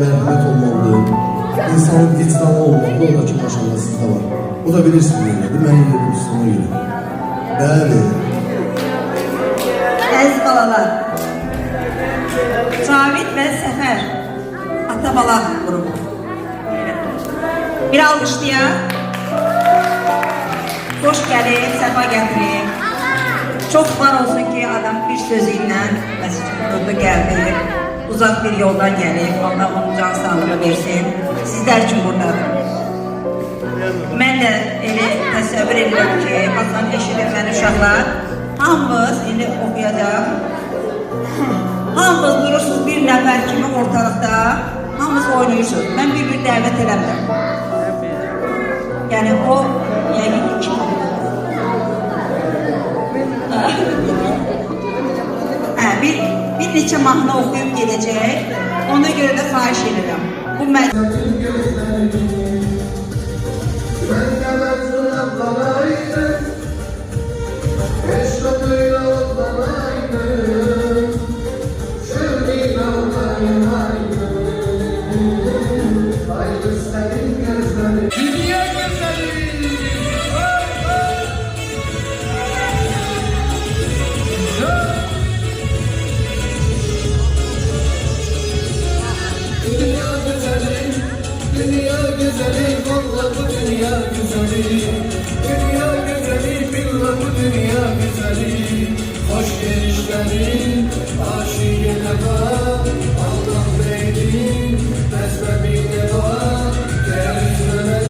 Merhamet olmalı, insanın vicdanı olmalı, oradaki maşallah sizde var. O da bilirsiniz öyle, ben yedim sana göre. Bəli. Əziz balalar, Cavid və Səfər ata-bala qrupu. Bir alqışlayaq. Xoş gəlib, səfa gətirib. Çox var olsun ki, adam bir sözü ilə burada gəldi. Uzaq bir yoldan gəlib, Allah onun can sağlığı versin. Sizlər üçün buradadır. Mən də elə təsəvvür edirəm ki, Hasan eşidirəm uşaqlar. Hamımız indi oxuyacaq. Hamımız durursunuz bir nəfər kimi ortalıqda. Hamımız oynayırsınız. Mən bir dəvət eləmirəm. Yəni o, yəni iki bir neçə mahnı oxuyub gedəcək. Ona görə də xahiş edirəm. Bu